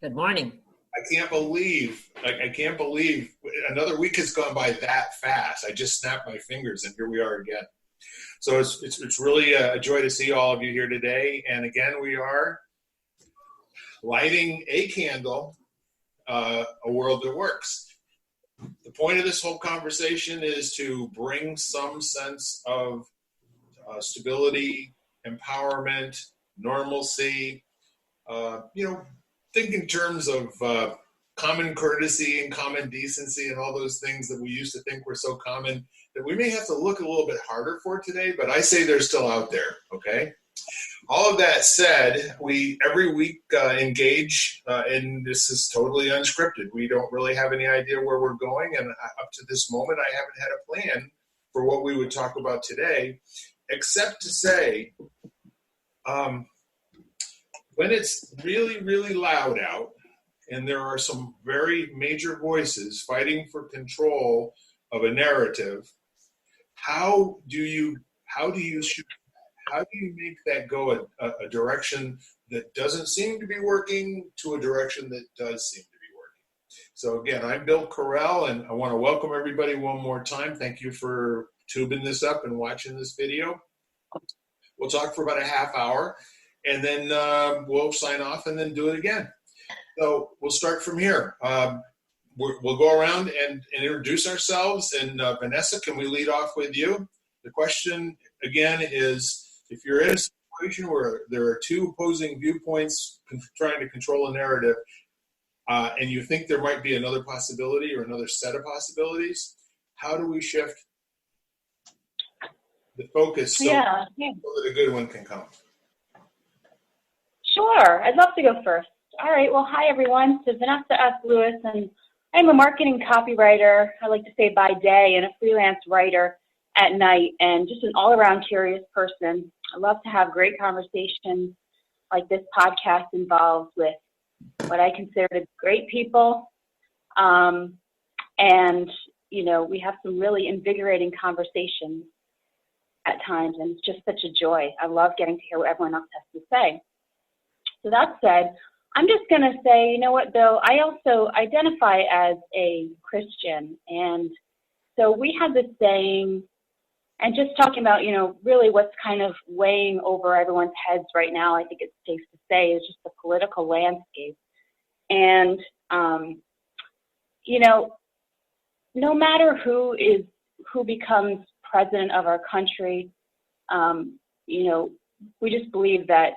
Good morning. I can't believe another week has gone by that fast. I just snapped my fingers and here we are again. So it's really a joy to see all of you here today. And again, we are lighting a candle, a world that works. The point of this whole conversation is to bring some sense of stability, empowerment, normalcy, think in terms of common courtesy and common decency and all those things that we used to think were so common that we may have to look a little bit harder for today, but I say they're still out there, okay? All of that said, we every week engage, and this is totally unscripted. We don't really have any idea where we're going, and up to this moment, I haven't had a plan for what we would talk about today, except to say, when it's really, really loud out, and there are some very major voices fighting for control of a narrative, how do you make that go a direction that doesn't seem to be working to a direction that does seem to be working? So again, I'm Bill Carell, and I want to welcome everybody one more time. Thank you for tubing this up and watching this video. We'll talk for about a half hour, and then we'll sign off and then do it again. So we'll start from here. We'll go around and introduce ourselves. And Vanessa, can we lead off with you? The question, again, is if you're in a situation where there are two opposing viewpoints trying to control a narrative, and you think there might be another possibility or another set of possibilities, how do we shift the focus so that a good one can come? Sure. I'd love to go first. All right. Well, hi, everyone. So Vanessa S. Lewis, and I'm a marketing copywriter, I like to say by day, and a freelance writer at night, and just an all-around curious person. I love to have great conversations like this podcast involves with what I consider to be great people. And, we have some really invigorating conversations at times, and it's just such a joy. I love getting to hear what everyone else has to say. So that said, I'm just going to say, you know what, Bill, I also identify as a Christian. And so we have this saying, and just talking about, really what's kind of weighing over everyone's heads right now, I think it's safe to say, is just the political landscape. And, no matter who becomes president of our country, we just believe that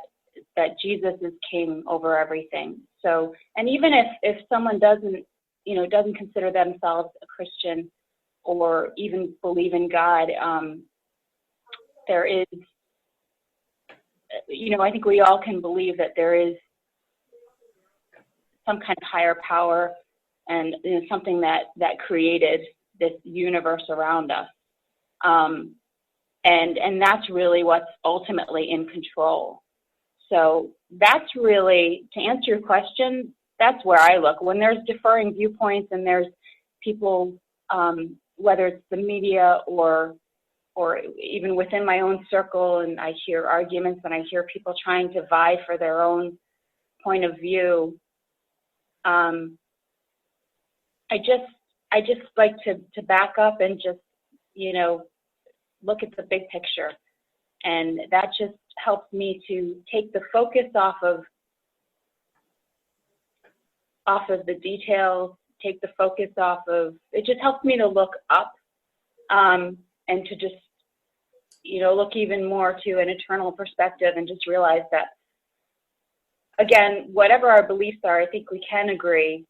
Jesus is king over everything. So, and even if someone doesn't consider themselves a Christian or even believe in God, there is, I think we all can believe that there is some kind of higher power and something that created this universe around us. And that's really what's ultimately in control. So that's really, to answer your question, that's where I look. When there's differing viewpoints and there's people, whether it's the media or even within my own circle, and I hear arguments and I hear people trying to vie for their own point of view, I just like to back up and just, look at the big picture. And that just helps me to take the focus off of the details, take the focus off of, it just helps me to look up and to just, look even more to an eternal perspective and just realize that, again, whatever our beliefs are, I think we can agree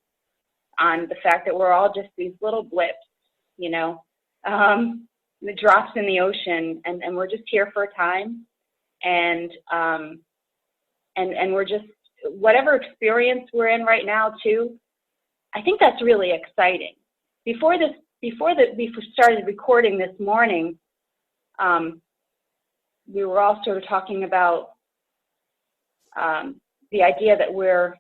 on the fact that we're all just these little blips, the drops in the ocean, and we're just here for a time, and we're just, whatever experience we're in right now too, I think that's really exciting. Before we started recording this morning, we were all sort of talking about the idea that we're,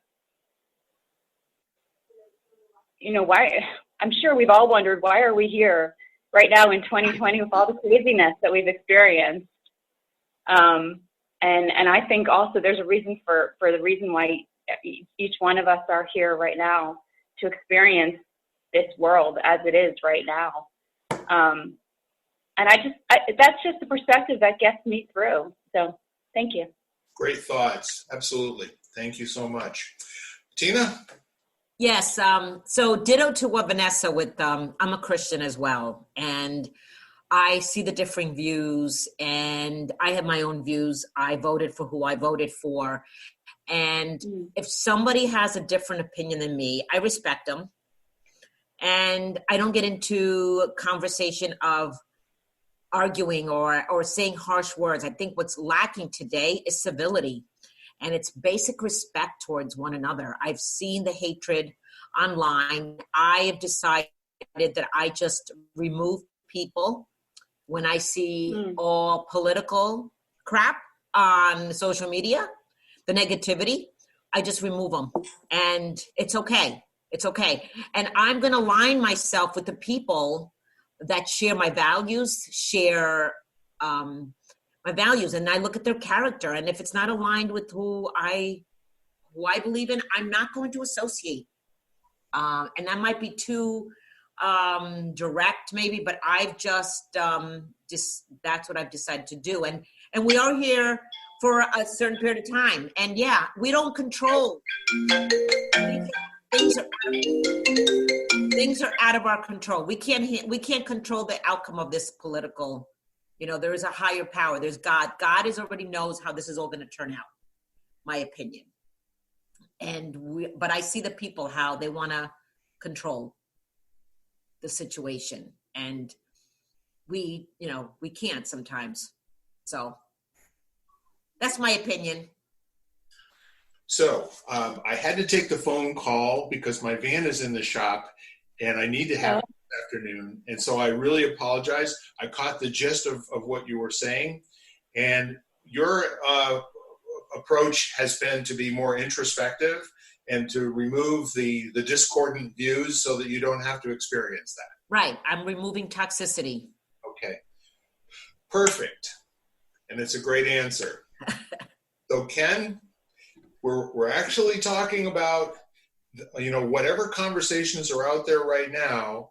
why, I'm sure we've all wondered, why are we here right now in 2020 with all the craziness that we've experienced? And I think also there's a reason for the reason why each one of us are here right now to experience this world as it is right now. And that's just the perspective that gets me through. So thank you. Great thoughts. Absolutely. Thank you so much. Tina? Yes. So ditto to what Vanessa with, I'm a Christian as well. And I see the differing views and I have my own views. I voted for who I voted for. And if somebody has a different opinion than me, I respect them. And I don't get into a conversation of arguing or saying harsh words. I think what's lacking today is civility. And it's basic respect towards one another. I've seen the hatred online. I have decided that I just remove people when I see all political crap on social media, the negativity. I just remove them. And it's okay. It's okay. And I'm going to align myself with the people that share my values, share my values, and I look at their character, and if it's not aligned with who I believe in, I'm not going to associate. And that might be too direct, maybe, but I've just that's what I've decided to do. And we are here for a certain period of time, and yeah, we don't control things. Things are out of our control. We can't control the outcome of this political. There is a higher power. There's God. God already knows how this is all going to turn out, my opinion. But I see the people, how they want to control the situation. And we can't sometimes. So that's my opinion. So I had to take the phone call because my van is in the shop and I need to have it this afternoon. And so I really apologize. I caught the gist of what you were saying. And your approach has been to be more introspective and to remove the discordant views so that you don't have to experience that. Right. I'm removing toxicity. Okay. Perfect. And it's a great answer. So Ken, we're actually talking about, whatever conversations are out there right now,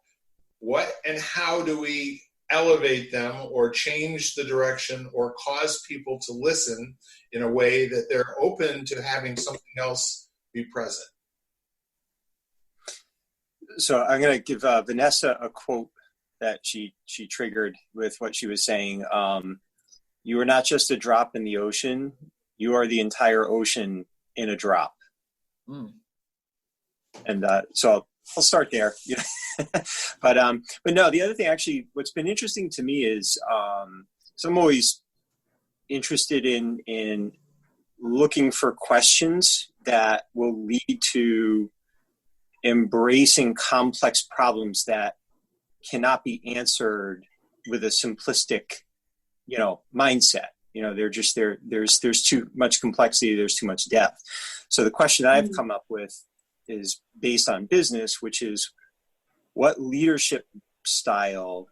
what and how do we elevate them or change the direction or cause people to listen in a way that they're open to having something else be present? So I'm going to give Vanessa a quote that she triggered with what she was saying. You are not just a drop in the ocean. You are the entire ocean in a drop. And so I'll start there. But no, the other thing actually, what's been interesting to me is, so I'm always interested in looking for questions that will lead to embracing complex problems that cannot be answered with a simplistic, mindset. There's too much complexity. There's too much depth. So the question I've come up with is based on business, which is what leadership style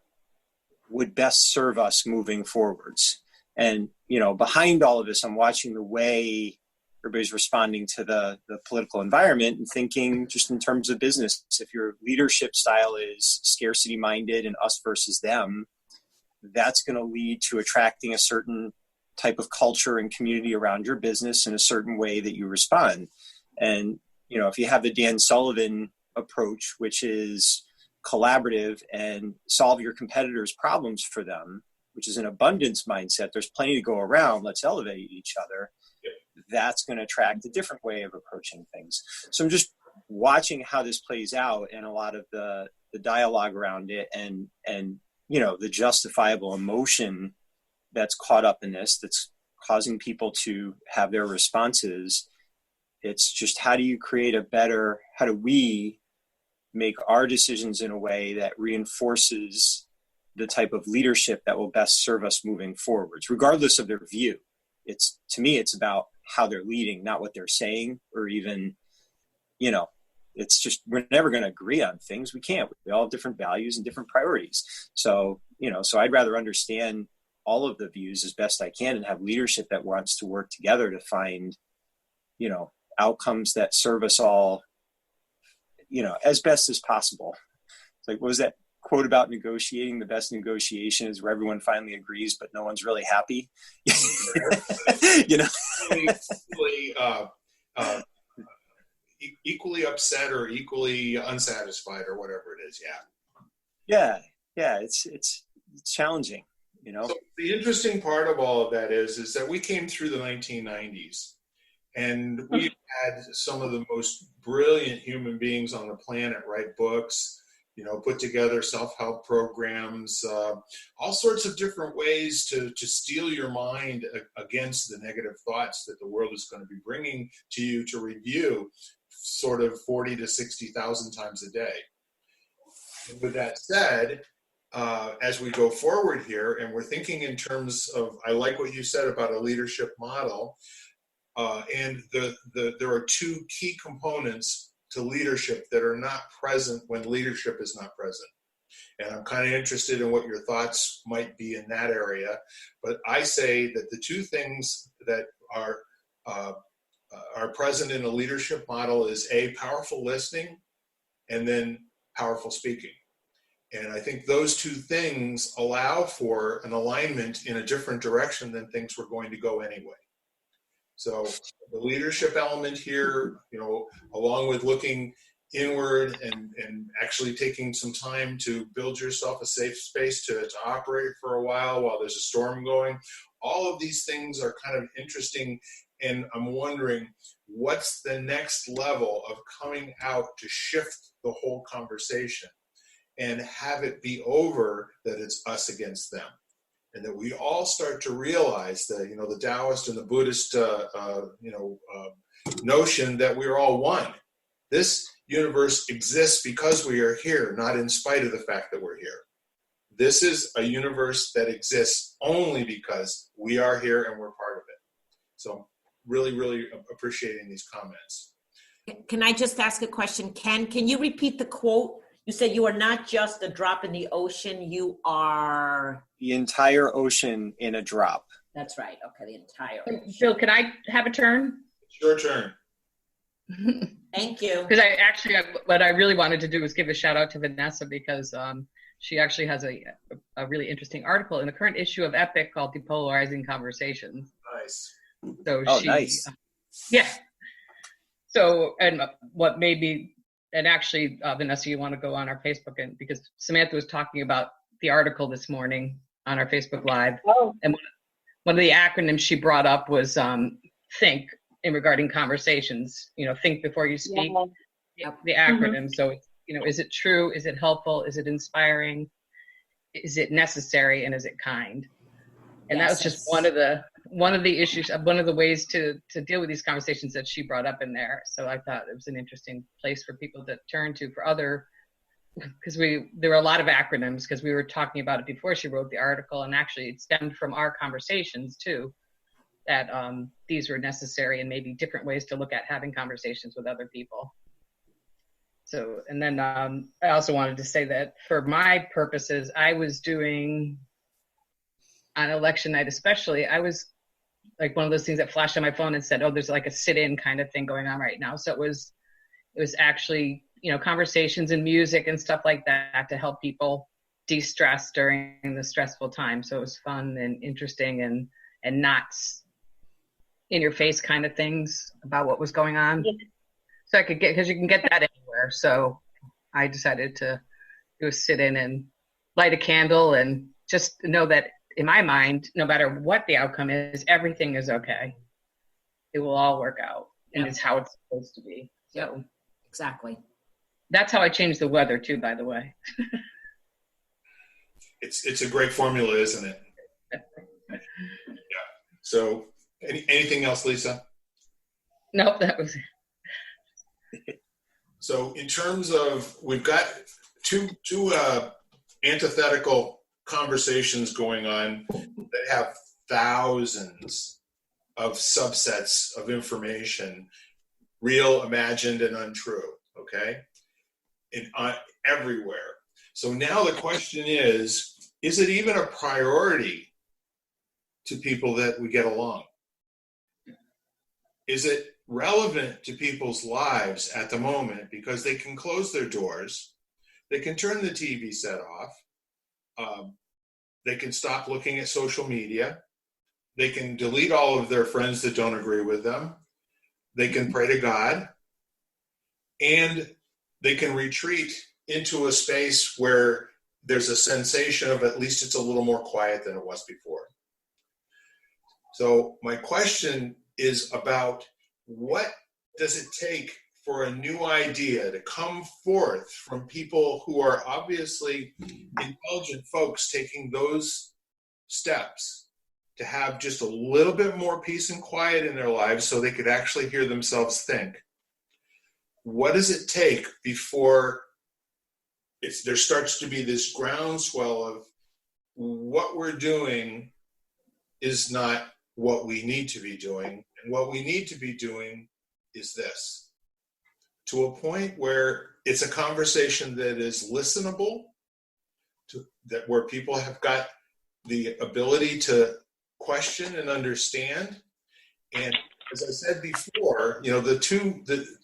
would best serve us moving forwards. And, behind all of this, I'm watching the way everybody's responding to the political environment and thinking just in terms of business. If your leadership style is scarcity minded and us versus them, that's going to lead to attracting a certain type of culture and community around your business in a certain way that you respond. And, if you have the Dan Sullivan approach, which is collaborative and solve your competitors' problems for them, which is an abundance mindset, there's plenty to go around, let's elevate each other. That's going to attract a different way of approaching things. So I'm just watching how this plays out and a lot of the dialogue around it and the justifiable emotion that's caught up in this, that's causing people to have their responses. It's just, how do we make our decisions in a way that reinforces the type of leadership that will best serve us moving forwards, regardless of their view. To me, it's about how they're leading, not what they're saying, or even, it's just, we're never going to agree on things. We can't. We all have different values and different priorities. So, so I'd rather understand all of the views as best I can and have leadership that wants to work together to find, outcomes that serve us all, as best as possible. It's like, what was that quote about negotiating? The best negotiation is where everyone finally agrees, but no one's really happy. Equally upset or equally unsatisfied or whatever it is. Yeah. It's challenging, So the interesting part of all of that is that we came through the 1990s, and we had some of the most brilliant human beings on the planet write books, put together self-help programs, all sorts of different ways to steel your mind against the negative thoughts that the world is going to be bringing to you to review sort of 40 to 60,000 times a day. And with that said, as we go forward here, and we're thinking in terms of, I like what you said about a leadership model, and there are two key components to leadership that are not present when leadership is not present. And I'm kind of interested in what your thoughts might be in that area. But I say that the two things that are present in a leadership model is powerful listening, and then powerful speaking. And I think those two things allow for an alignment in a different direction than things were going to go anyway. So the leadership element here, along with looking inward and actually taking some time to build yourself a safe space to operate for a while there's a storm going, all of these things are kind of interesting. And I'm wondering, what's the next level of coming out to shift the whole conversation and have it be over that it's us against them? And that we all start to realize that, the Taoist and the Buddhist, notion that we're all one. This universe exists because we are here, not in spite of the fact that we're here. This is a universe that exists only because we are here and we're part of it. So really, really appreciating these comments. Can I just ask a question? Can you repeat the quote? You said you are not just a drop in the ocean, you are... The entire ocean in a drop. That's right. Okay, the entire ocean. Bill, can I have a turn? It's your turn. Thank you. Because what I really wanted to do was give a shout out to Vanessa, because she actually has a really interesting article in the current issue of Epic called Depolarizing Conversations. Nice. So nice. Yeah. So, and what made me... And actually, Vanessa, you want to go on our Facebook, and because Samantha was talking about the article this morning on our Facebook Live, and one of the acronyms she brought up was THINK, in regarding conversations. Think before you speak. Yeah. The acronym. So, is it true? Is it helpful? Is it inspiring? Is it necessary? And is it kind? And that was just one of the issues, one of the ways to deal with these conversations that she brought up in there. So I thought it was an interesting place for people to turn to for other, because there were a lot of acronyms, because we were talking about it before she wrote the article, and actually it stemmed from our conversations too, that these were necessary and maybe different ways to look at having conversations with other people. So, and then I also wanted to say that for my purposes, I was doing, on election night especially, I was like one of those things that flashed on my phone and said, there's like a sit-in kind of thing going on right now. So it was actually, conversations and music and stuff like that to help people de-stress during the stressful time. So it was fun and interesting and not in your face kind of things about what was going on. Yeah. So I could because you can get that anywhere. So I decided to do a sit-in and light a candle and just know that in my mind, no matter what the outcome is, everything is okay. It will all work out, and it's how it's supposed to be. So exactly. That's how I changed the weather too, by the way. It's a great formula, isn't it? Yeah. So anything else, Lisa? Nope, that was it. So in terms of, we've got two antithetical conversations going on that have thousands of subsets of information, real, imagined, and untrue, okay? Everywhere. So now the question is it even a priority to people that we get along? Is it relevant to people's lives at the moment because they can close their doors, they can turn the TV set off, they can stop looking at social media, they can delete all of their friends that don't agree with them, they can pray to God, and they can retreat into a space where there's a sensation of at least it's a little more quiet than it was before. So my question is about what does it take for a new idea to come forth from people who are obviously intelligent folks taking those steps to have just a little bit more peace and quiet in their lives so they could actually hear themselves think. What does it take before there starts to be this groundswell of what we're doing is not what we need to be doing, and what we need to be doing is this, to a point where it's a conversation that is listenable, where people have got the ability to question and understand. And as I said before, the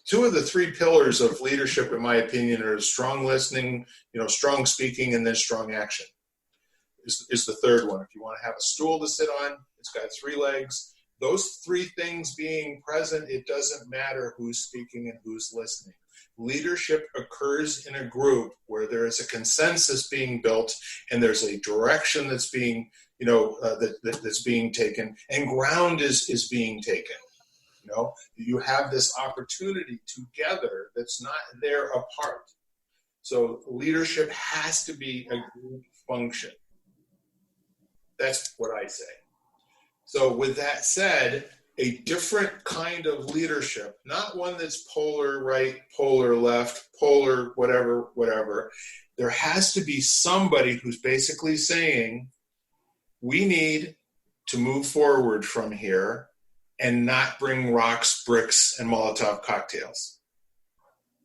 two of the three pillars of leadership, in my opinion, are strong listening, strong speaking, and then strong action is the third one. If you want to have a stool to sit on, it's got three legs. Those three things being present, it doesn't matter who's speaking and who's listening. Leadership occurs in a group where there is a consensus being built and there's a direction that's being, that's being taken, and ground is being taken. You have this opportunity together that's not there apart. So leadership has to be a group function. That's what I say. So with that said, a different kind of leadership, not one that's polar right, polar left, polar whatever. There has to be somebody who's basically saying, we need to move forward from here and not bring rocks, bricks, and Molotov cocktails.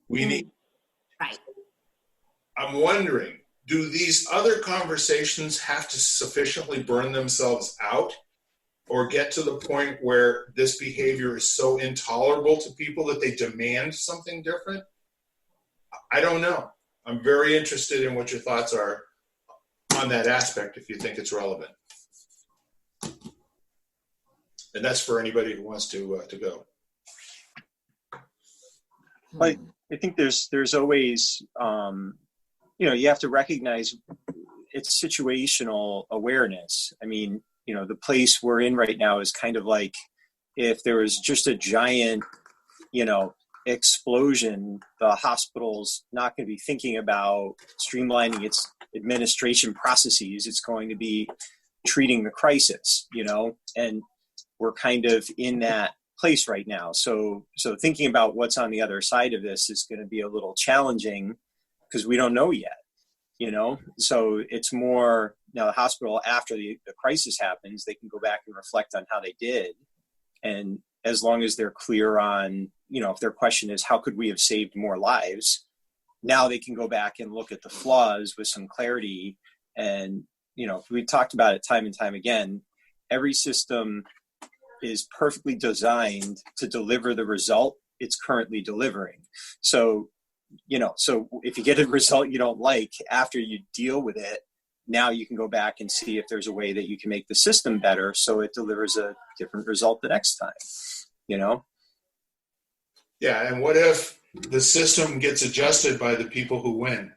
We need. Right. I'm wondering, do these other conversations have to sufficiently burn themselves out or get to the point where this behavior is so intolerable to people that they demand something different? I don't know. I'm very interested in what your thoughts are on that aspect if you think it's relevant. And that's for anybody who wants to go. I think there's always, you have to recognize it's situational awareness. I mean, the place we're in right now is kind of like if there was just a giant, explosion, the hospital's not going to be thinking about streamlining its administration processes. It's going to be treating the crisis, and we're kind of in that place right now. So thinking about what's on the other side of this is going to be a little challenging because we don't know yet, So it's more now the hospital, after the crisis happens, they can go back and reflect on how they did. And as long as they're clear on, if their question is, how could we have saved more lives? Now they can go back and look at the flaws with some clarity. And, we talked about it time and time again. Every system is perfectly designed to deliver the result it's currently delivering. So if you get a result you don't like after you deal with it, now you can go back and see if there's a way that you can make the system better so it delivers a different result the next time, Yeah, and what if the system gets adjusted by the people who win?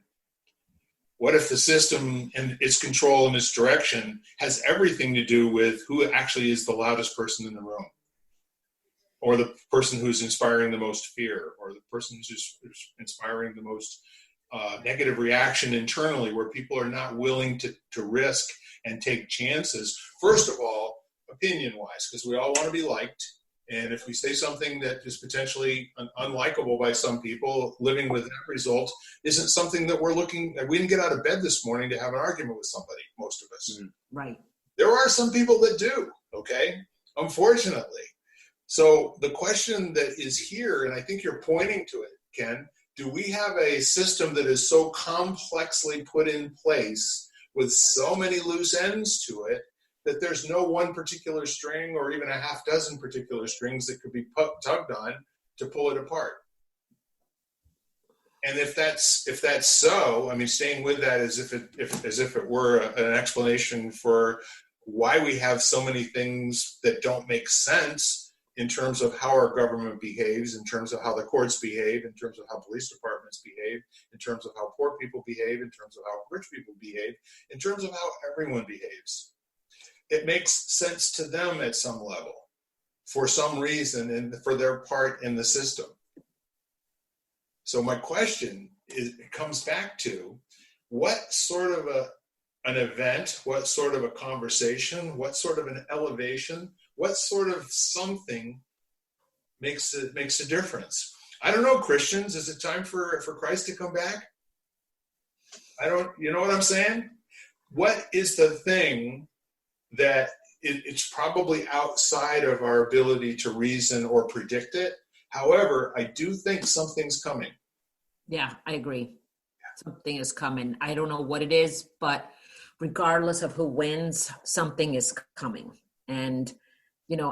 What if the system and its control and its direction has everything to do with who actually is the loudest person in the room? Or the person who's inspiring the most fear, or the person who's inspiring the most negative reaction internally, where people are not willing to risk and take chances. First of all, opinion-wise, because we all want to be liked. And if we say something that is potentially unlikable by some people, living with that result isn't something that we didn't get out of bed this morning to have an argument with somebody, most of us. Right. There are some people that do, okay? Unfortunately. So the question that is here, and I think you're pointing to it, Ken, do we have a system that is so complexly put in place with so many loose ends to it that there's no one particular string or even a half dozen particular strings that could be tugged on to pull it apart. And if that's so, I mean, staying with that as if it were an explanation for why we have so many things that don't make sense in terms of how our government behaves, in terms of how the courts behave, in terms of how police departments behave, in terms of how poor people behave, in terms of how rich people behave, in terms of how everyone behaves. It makes sense to them at some level, for some reason, and for their part in the system. So my question comes back to, what sort of an event, what sort of a conversation, what sort of an elevation, what sort of something makes a difference? I don't know, Christians, is it time for Christ to come back? You know what I'm saying? What is the thing that it's probably outside of our ability to reason or predict it? However, I do think something's coming. Yeah, I agree. Something is coming. I don't know what it is, but regardless of who wins, something is coming. And,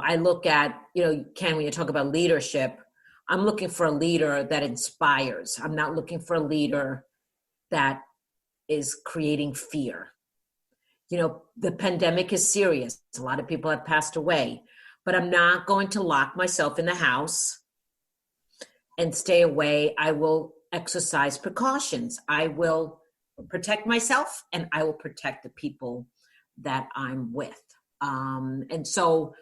I look at, Ken, when you talk about leadership, I'm looking for a leader that inspires. I'm not looking for a leader that is creating fear. The pandemic is serious. A lot of people have passed away, but I'm not going to lock myself in the house and stay away. I will exercise precautions. I will protect myself and I will protect the people that I'm with. And so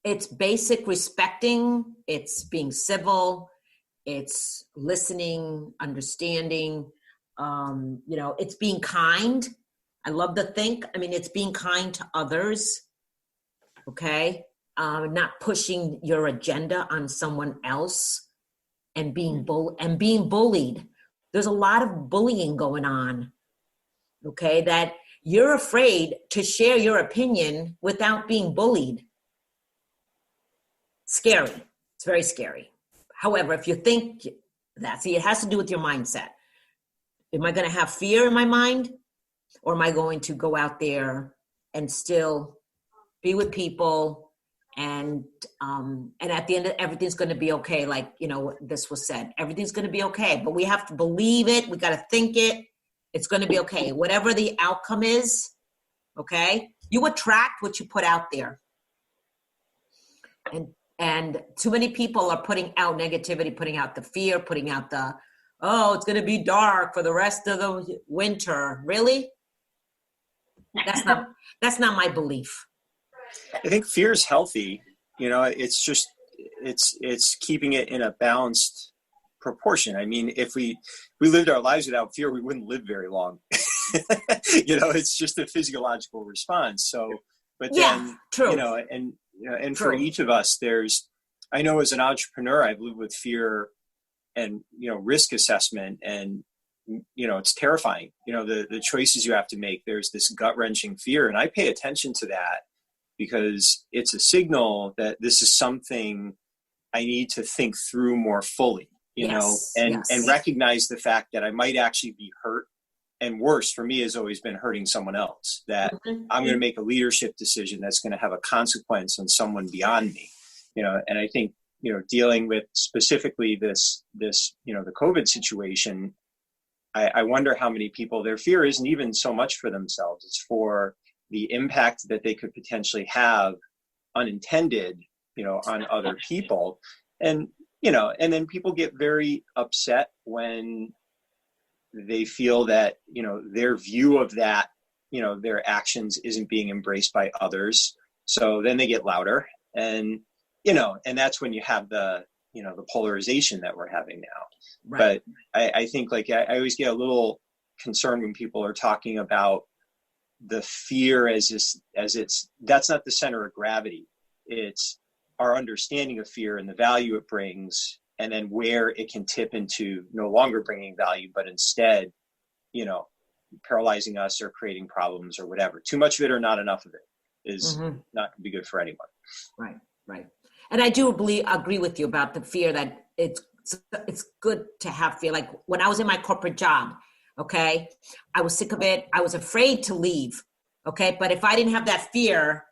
it's basic respecting, it's being civil, it's listening, understanding, it's being kind. I love to think, it's being kind to others, okay? Not pushing your agenda on someone else and being bullied. There's a lot of bullying going on, okay? That you're afraid to share your opinion without being bullied. Scary. It's very scary. However, if you think that, it has to do with your mindset. Am I going to have fear in my mind? Or am I going to go out there and still be with people and at the end, everything's going to be okay. Like, this was said, everything's going to be okay, but we have to believe it. We got to think it. It's going to be okay. Whatever the outcome is, okay, you attract what you put out there. And too many people are putting out negativity, putting out the fear, putting out it's going to be dark for the rest of the winter. Really? That's not my belief. I think fear is healthy. It's just, it's keeping it in a balanced proportion. If we lived our lives without fear, we wouldn't live very long. It's just a physiological response. So, but then, true. And True. For each of us, I know as an entrepreneur, I've lived with fear and, risk assessment, and, it's terrifying. The choices you have to make, there's this gut wrenching fear. And I pay attention to that because it's a signal that this is something I need to think through more fully, and recognize the fact that I might actually be hurt. And worse for me has always been hurting someone else, that I'm going to make a leadership decision that's going to have a consequence on someone beyond me, and I think, dealing with specifically this, the COVID situation, I wonder how many people, their fear isn't even so much for themselves. It's for the impact that they could potentially have unintended, on other people. And, and then people get very upset when they feel that, their view of that, their actions isn't being embraced by others. So then they get louder, and, and that's when you have the polarization that we're having now. Right. But I think I always get a little concerned when people are talking about the fear that's not the center of gravity. It's our understanding of fear and the value it brings, and then where it can tip into no longer bringing value, but instead, paralyzing us or creating problems or whatever. Too much of it or not enough of it is not going to be good for anyone. Right. And I do agree with you about the fear, that it's good to have fear. Like when I was in my corporate job, okay, I was sick of it. I was afraid to leave Okay. But if I didn't have that fear,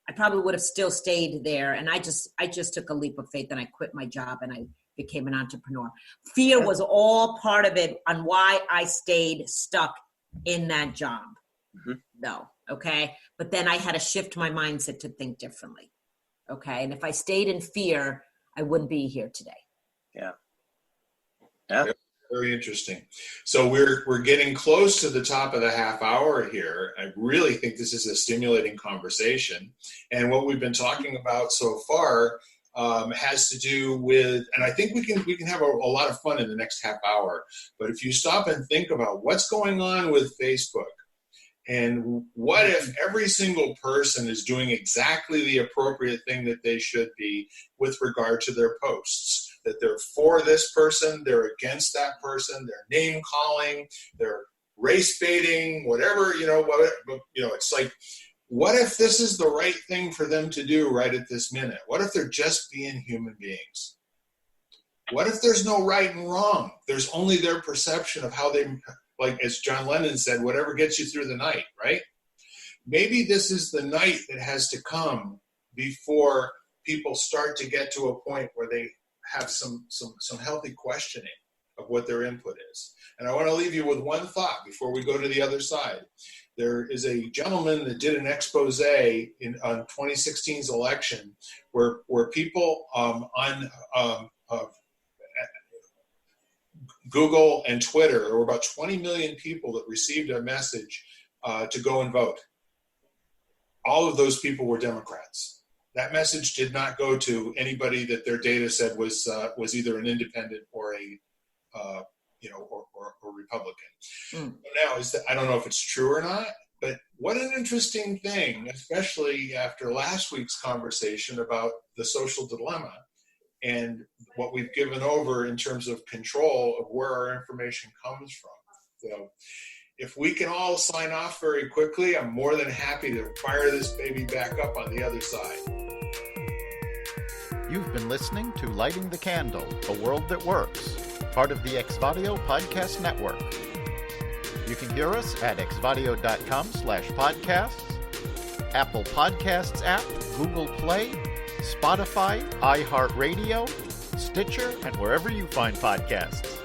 I probably would have still stayed there. And I just took a leap of faith and I quit my job and I became an entrepreneur. Fear was all part of it on why I stayed stuck in that job. No. Okay. But then I had to shift my mindset to think differently. Okay. And if I stayed in fear, I wouldn't be here today. Yeah. Very interesting. So we're getting close to the top of the half hour here. I really think this is a stimulating conversation. And what we've been talking about so far has to do with, and I think we can have a lot of fun in the next half hour. But if you stop and think about what's going on with Facebook, and what if every single person is doing exactly the appropriate thing that they should be with regard to their posts? That they're for this person, they're against that person, they're name calling, they're race baiting, whatever, it's like, what if this is the right thing for them to do right at this minute? What if they're just being human beings? What if there's no right and wrong? There's only their perception of how they, like as John Lennon said, whatever gets you through the night, right? Maybe this is the night that has to come before people start to get to a point where they have some healthy questioning of what their input is. And I want to leave you with one thought before we go to the other side. There is a gentleman that did an expose on 2016's election where people on Google and Twitter, there were about 20 million people that received a message to go and vote. All of those people were Democrats. That message did not go to anybody that their data said was either an independent or a Republican. Now, I don't know if it's true or not, but what an interesting thing, especially after last week's conversation about the social dilemma and what we've given over in terms of control of where our information comes from. So if we can all sign off very quickly, I'm more than happy to fire this baby back up on the other side. You've been listening to Lighting the Candle, A World That Works, part of the Exvadio Podcast Network. You can hear us at exvadio.com/podcasts, Apple Podcasts app, Google Play, Spotify, iHeartRadio, Stitcher, and wherever you find podcasts.